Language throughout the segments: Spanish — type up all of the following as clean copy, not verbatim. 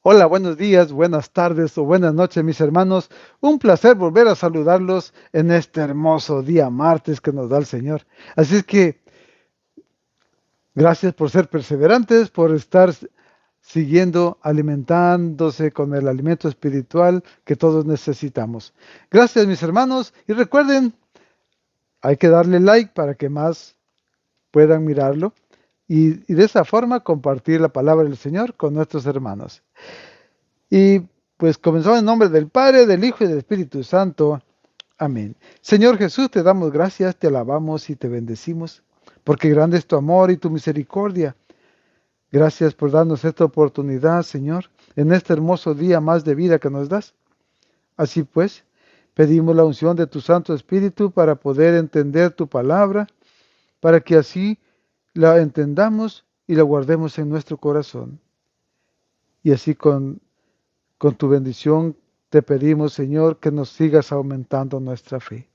Hola, buenos días, buenas tardes o buenas noches, mis hermanos. Un placer volver a saludarlos en este hermoso día martes que nos da el Señor. Así es que gracias por ser perseverantes, por estar siguiendo alimentándose con el alimento espiritual que todos necesitamos. Gracias, mis hermanos, y recuerden, hay que darle like para que más puedan mirarlo y de esa forma compartir la palabra del Señor con nuestros hermanos. Y pues comenzamos en nombre del Padre, del Hijo y del Espíritu Santo. Amén. Señor Jesús, te damos gracias, te alabamos y te bendecimos, porque grande es tu amor y tu misericordia. Gracias por darnos esta oportunidad, Señor, en este hermoso día más de vida que nos das. Así pues, pedimos la unción de tu Santo Espíritu para poder entender tu palabra, para que así la entendamos y la guardemos en nuestro corazón. Y así con tu bendición te pedimos, Señor, que nos sigas aumentando nuestra fe.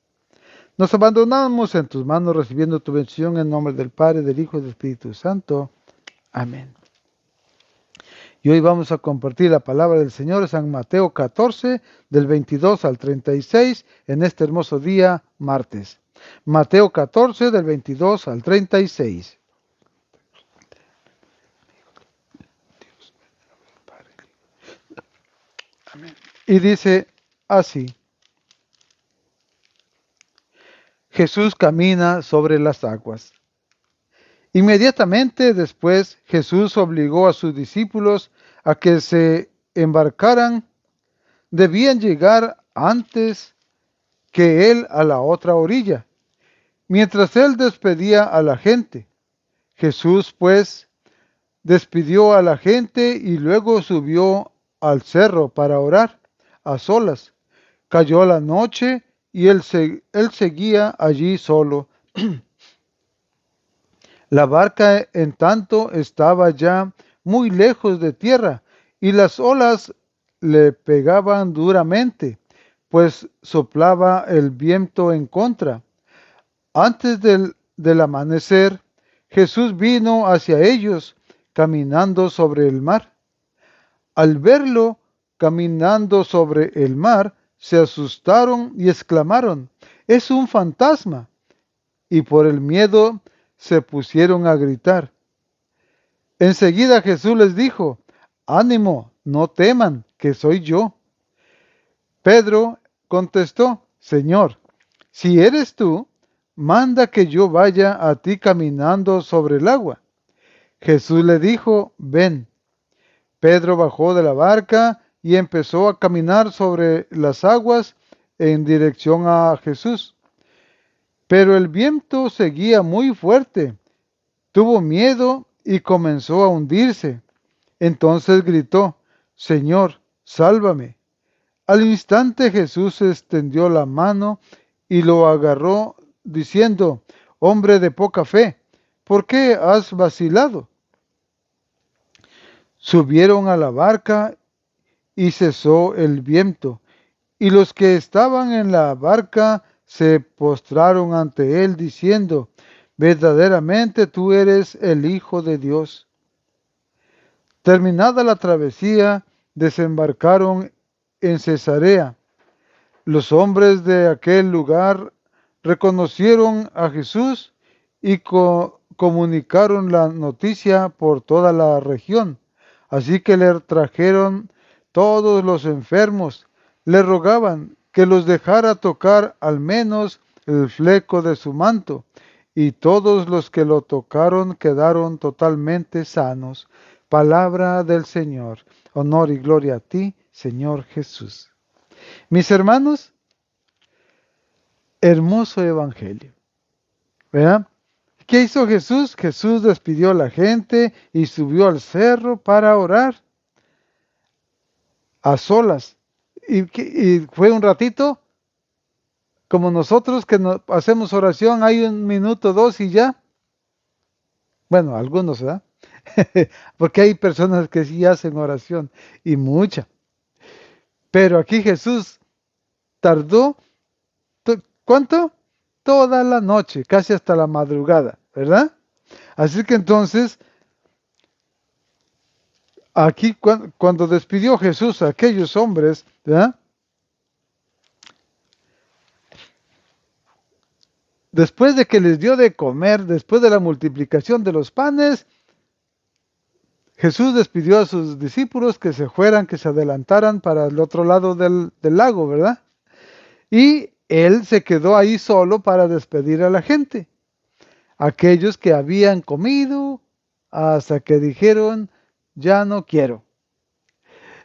Nos abandonamos en tus manos recibiendo tu bendición en nombre del Padre, del Hijo y del Espíritu Santo. Amén. Y hoy vamos a compartir la palabra del Señor en San Mateo 14, del 22 al 36, en este hermoso día, martes. Mateo 14, del 22 al 36. Y dice así: Jesús camina sobre las aguas. Inmediatamente después Jesús obligó a sus discípulos a que se embarcaran. Debían llegar antes que él a la otra orilla, mientras él despedía a la gente. Jesús, pues, despidió a la gente y luego subió al cerro para orar a solas. Cayó la noche y él seguía allí solo. La barca, en tanto, estaba ya muy lejos de tierra, y las olas le pegaban duramente, pues soplaba el viento en contra. Antes del amanecer, Jesús vino hacia ellos, caminando sobre el mar. Al verlo caminando sobre el mar, se asustaron y exclamaron: «¡Es un fantasma!» Y por el miedo se pusieron a gritar. Enseguida Jesús les dijo: «Ánimo, no teman, que soy yo». Pedro contestó: «Señor, si eres tú, manda que yo vaya a ti caminando sobre el agua». Jesús le dijo: «Ven». Pedro bajó de la barca y empezó a caminar sobre las aguas en dirección a Jesús. Pero el viento seguía muy fuerte. Tuvo miedo y comenzó a hundirse. Entonces gritó: «Señor, sálvame». Al instante Jesús extendió la mano y lo agarró, diciendo: «Hombre de poca fe, ¿por qué has vacilado?». Subieron a la barca y cesó el viento, y los que estaban en la barca se postraron ante él, diciendo: «Verdaderamente tú eres el Hijo de Dios». Terminada la travesía, desembarcaron en Cesarea. Los hombres de aquel lugar reconocieron a Jesús y comunicaron la noticia por toda la región. Así que le trajeron todos los enfermos, le rogaban que los dejara tocar al menos el fleco de su manto, y todos los que lo tocaron quedaron totalmente sanos. Palabra del Señor. Honor y gloria a ti, Señor Jesús. Mis hermanos, hermoso evangelio, ¿verdad? ¿Qué hizo Jesús? Jesús despidió a la gente y subió al cerro para orar a solas. Y fue un ratito, como nosotros que hacemos oración, hay un minuto, dos y ya. Bueno, algunos, ¿verdad? Porque hay personas que sí hacen oración y mucha. Pero aquí Jesús tardó, ¿cuánto? Toda la noche, casi hasta la madrugada, ¿verdad? Así que entonces Aquí cuando despidió Jesús a aquellos hombres, ¿verdad? Después de que les dio de comer, después de la multiplicación de los panes, Jesús despidió a sus discípulos que se fueran, que se adelantaran para el otro lado del lago, ¿verdad? Y él se quedó ahí solo para despedir a la gente, aquellos que habían comido hasta que dijeron, ya no quiero.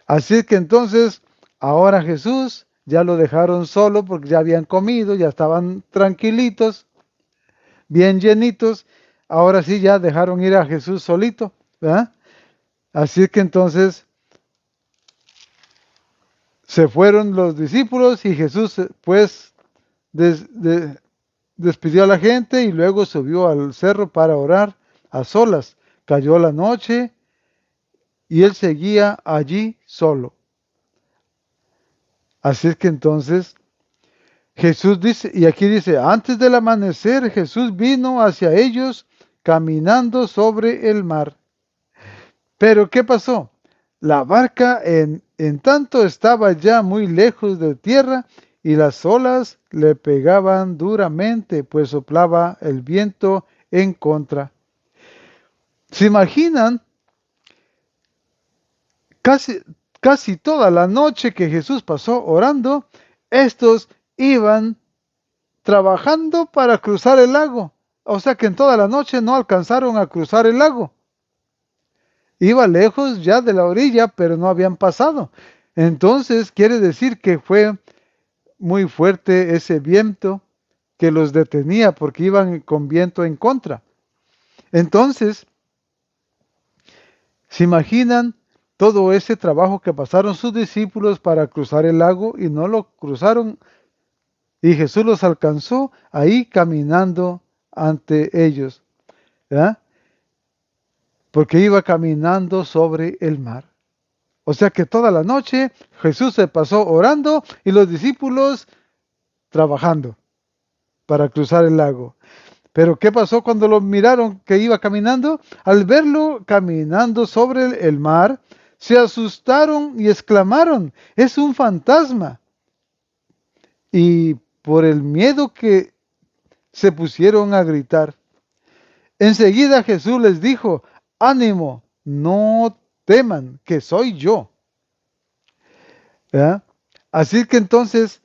Así que entonces, ahora Jesús ya lo dejaron solo porque ya habían comido, ya estaban tranquilitos, bien llenitos. Ahora sí ya dejaron ir a Jesús solito, ¿verdad? Así que entonces se fueron los discípulos y Jesús pues despidió a la gente y luego subió al cerro para orar a solas. Cayó la noche y él seguía allí solo. Así es que entonces Jesús dice, y aquí dice, antes del amanecer Jesús vino hacia ellos caminando sobre el mar. Pero ¿qué pasó? La barca en tanto estaba ya muy lejos de tierra y las olas le pegaban duramente, pues soplaba el viento en contra. ¿Se imaginan? Casi, casi toda la noche que Jesús pasó orando, estos iban trabajando para cruzar el lago. O sea que en toda la noche no alcanzaron a cruzar el lago. Iba lejos ya de la orilla, pero no habían pasado. Entonces quiere decir que fue muy fuerte ese viento que los detenía porque iban con viento en contra. Entonces, ¿se imaginan todo ese trabajo que pasaron sus discípulos para cruzar el lago y no lo cruzaron? Y Jesús los alcanzó ahí caminando ante ellos, ¿verdad? Porque iba caminando sobre el mar. O sea que toda la noche Jesús se pasó orando y los discípulos trabajando para cruzar el lago. Pero ¿qué pasó cuando lo miraron que iba caminando? Al verlo caminando sobre el mar, se asustaron y exclamaron, es un fantasma. Y por el miedo que se pusieron a gritar. Enseguida Jesús les dijo, ánimo, no teman, que soy yo. ¿Verdad? Así que entonces,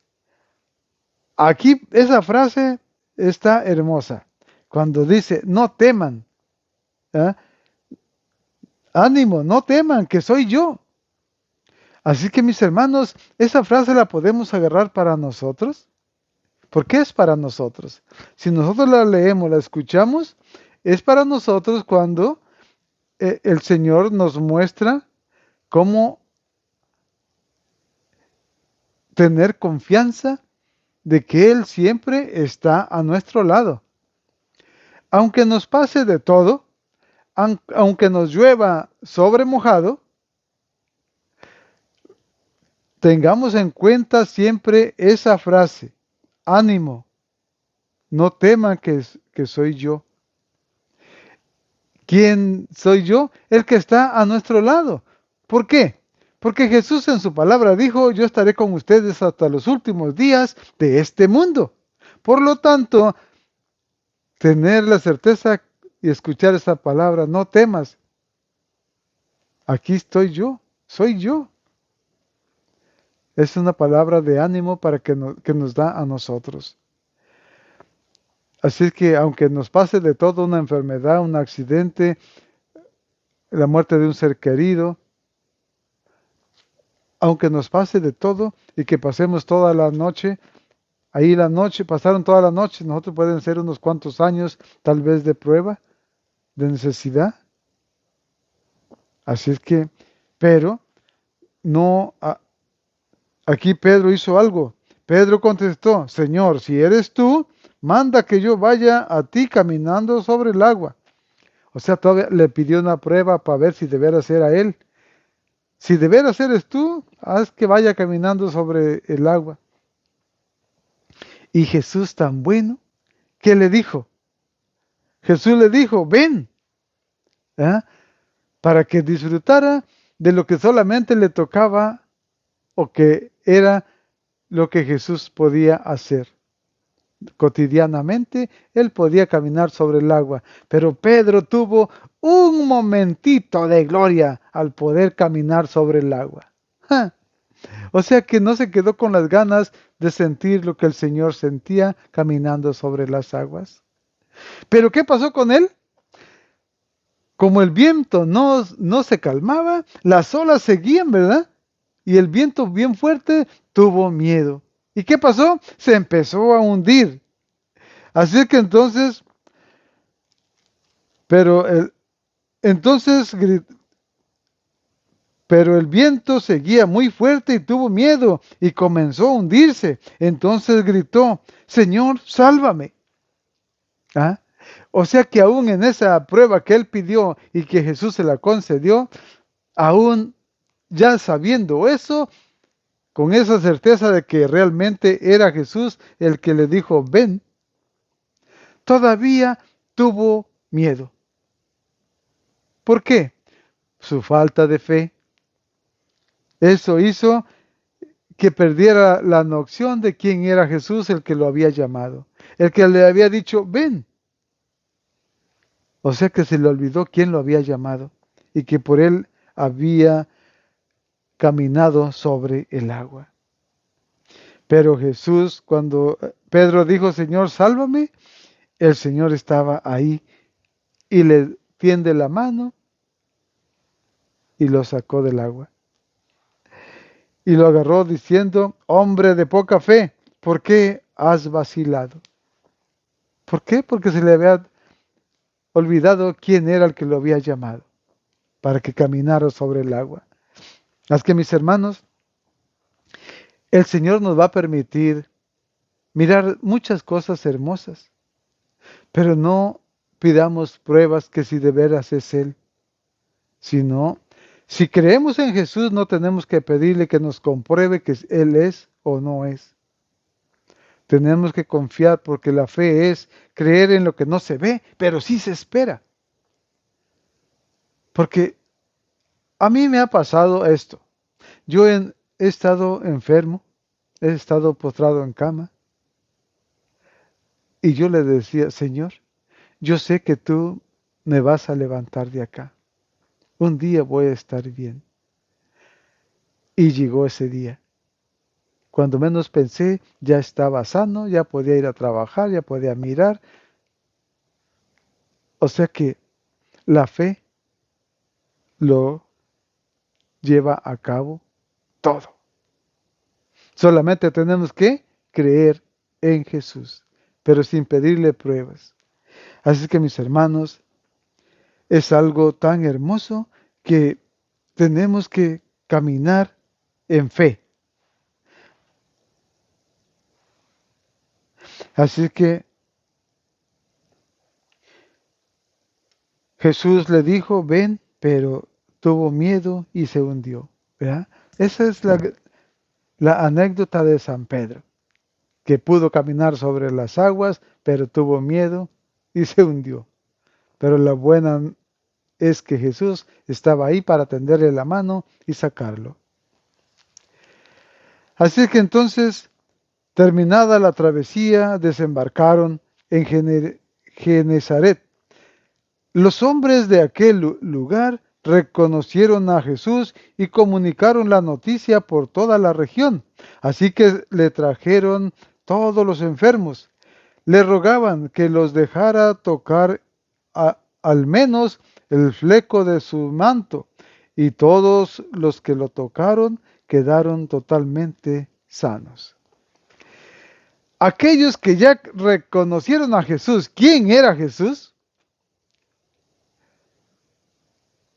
aquí esa frase está hermosa. Cuando dice, no teman, ¿verdad? Ánimo, no teman, que soy yo. Así que mis hermanos, esa frase la podemos agarrar para nosotros. ¿Por qué es para nosotros? Si nosotros la leemos, la escuchamos, es para nosotros cuando el Señor nos muestra cómo tener confianza de que Él siempre está a nuestro lado. Aunque nos pase de todo, aunque nos llueva sobre mojado, tengamos en cuenta siempre esa frase, ánimo, no teman que soy yo. ¿Quién soy yo? El que está a nuestro lado. ¿Por qué? Porque Jesús en su palabra dijo, yo estaré con ustedes hasta los últimos días de este mundo. Por lo tanto, tener la certeza y escuchar esa palabra, no temas. Aquí estoy yo, soy yo. Es una palabra de ánimo para que nos da a nosotros. Así que aunque nos pase de todo, una enfermedad, un accidente, la muerte de un ser querido, aunque nos pase de todo y que pasemos toda la noche, ahí la noche, pasaron toda la noche, nosotros pueden ser unos cuantos años tal vez de prueba, de necesidad. Así es que, pero no, aquí Pedro hizo algo. Pedro contestó, Señor, si eres tú, manda que yo vaya a ti caminando sobre el agua. O sea, todavía le pidió una prueba para ver si de veras era él. Si de veras eres tú, haz que vaya caminando sobre el agua. Y Jesús tan bueno, ¿qué le dijo? Jesús le dijo, ven, ¿eh? Para que disfrutara de lo que solamente le tocaba o que era lo que Jesús podía hacer. Cotidianamente él podía caminar sobre el agua, pero Pedro tuvo un momentito de gloria al poder caminar sobre el agua. ¡Ja! O sea que no se quedó con las ganas de sentir lo que el Señor sentía caminando sobre las aguas. Pero ¿qué pasó con él? Como el viento no se calmaba, las olas seguían, ¿verdad? Y el viento bien fuerte tuvo miedo. ¿Y qué pasó? Se empezó a hundir. Así que entonces, pero el, entonces, pero el viento seguía muy fuerte y tuvo miedo y comenzó a hundirse. Entonces gritó, Señor, sálvame. ¿Ah? O sea que aún en esa prueba que él pidió y que Jesús se la concedió, aún ya sabiendo eso, con esa certeza de que realmente era Jesús el que le dijo, ven, todavía tuvo miedo. ¿Por qué? Su falta de fe. Eso hizo que perdiera la noción de quién era Jesús, el que lo había llamado, el que le había dicho, ven. O sea que se le olvidó quién lo había llamado y que por él había caminado sobre el agua. Pero Jesús, cuando Pedro dijo, Señor, sálvame, el Señor estaba ahí y le tiende la mano y lo sacó del agua. Y lo agarró diciendo, hombre de poca fe, ¿por qué has vacilado? ¿Por qué? Porque se le había olvidado quién era el que lo había llamado para que caminara sobre el agua. Así que mis hermanos, el Señor nos va a permitir mirar muchas cosas hermosas, pero no pidamos pruebas que si de veras es Él, sino si creemos en Jesús no tenemos que pedirle que nos compruebe que Él es o no es. Tenemos que confiar porque la fe es creer en lo que no se ve, pero sí se espera. Porque a mí me ha pasado esto. Yo he estado enfermo, he estado postrado en cama, y yo le decía, Señor, yo sé que tú me vas a levantar de acá. Un día voy a estar bien. Y llegó ese día. Cuando menos pensé, ya estaba sano, ya podía ir a trabajar, ya podía mirar. O sea que la fe lo lleva a cabo todo. Solamente tenemos que creer en Jesús, pero sin pedirle pruebas. Así que mis hermanos, es algo tan hermoso que tenemos que caminar en fe. Así que Jesús le dijo, ven, pero tuvo miedo y se hundió. ¿Verdad? Esa es la anécdota de San Pedro, que pudo caminar sobre las aguas, pero tuvo miedo y se hundió. Pero la buena es que Jesús estaba ahí para tenderle la mano y sacarlo. Así que entonces, terminada la travesía, desembarcaron en Genezaret. Los hombres de aquel lugar reconocieron a Jesús y comunicaron la noticia por toda la región. Así que le trajeron todos los enfermos. Le rogaban que los dejara tocar al menos el fleco de su manto, y todos los que lo tocaron quedaron totalmente sanos. Aquellos que ya reconocieron a Jesús, ¿quién era Jesús?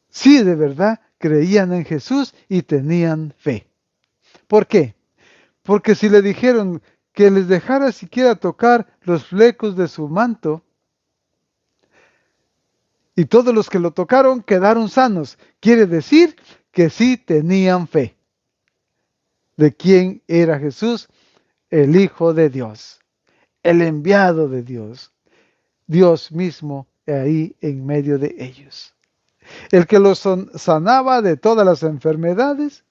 Sí, de verdad, creían en Jesús y tenían fe. ¿Por qué? Porque si le dijeron que les dejara siquiera tocar los flecos de su manto, y todos los que lo tocaron quedaron sanos, quiere decir que sí tenían fe. ¿De quién era Jesús? El Hijo de Dios, el enviado de Dios, Dios mismo ahí en medio de ellos. el que los sanaba de todas las enfermedades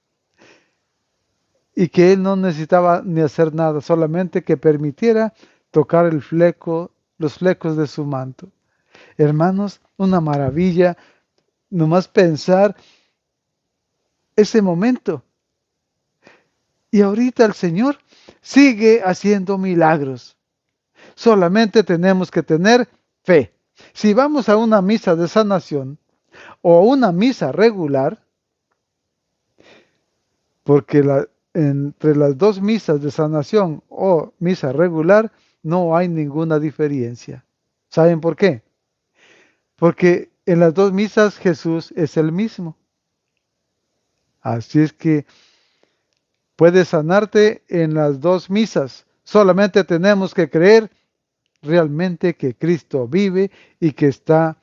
y que él no necesitaba ni hacer nada, solamente que permitiera tocar los flecos de su manto. Hermanos, una maravilla, nomás pensar ese momento. Y ahorita el Señor sigue haciendo milagros. Solamente tenemos que tener fe. Si vamos a una misa de sanación o a una misa regular, porque entre las dos misas de sanación o misa regular no hay ninguna diferencia. ¿Saben por qué? Porque en las dos misas Jesús es el mismo. Así es que puede sanarte en las dos misas. Solamente tenemos que creer realmente que Cristo vive y que está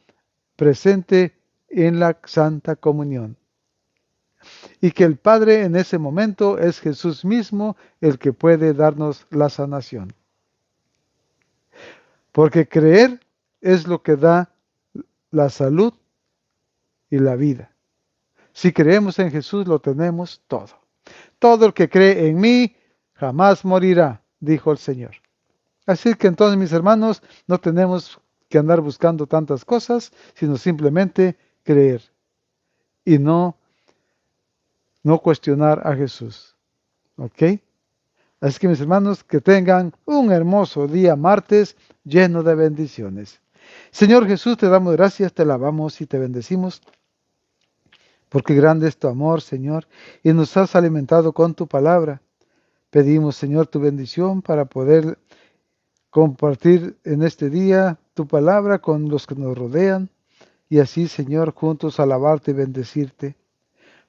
presente en la Santa Comunión. Y que el Padre en ese momento es Jesús mismo el que puede darnos la sanación. Porque creer es lo que da la salud y la vida. Si creemos en Jesús, lo tenemos todo. Todo el que cree en mí jamás morirá, dijo el Señor. Así que entonces, mis hermanos, no tenemos que andar buscando tantas cosas, sino simplemente creer y no cuestionar a Jesús. ¿Ok? Así que, mis hermanos, que tengan un hermoso día martes lleno de bendiciones. Señor Jesús, te damos gracias, te alabamos y te bendecimos, porque grande es tu amor, Señor, y nos has alimentado con tu palabra. Pedimos, Señor, tu bendición para poder compartir en este día tu palabra con los que nos rodean, y así, Señor, juntos alabarte y bendecirte.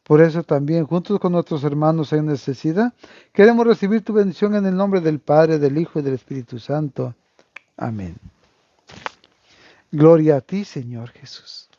Por eso también, juntos con nuestros hermanos en necesidad, queremos recibir tu bendición en el nombre del Padre, del Hijo y del Espíritu Santo. Amén. Gloria a ti, Señor Jesús.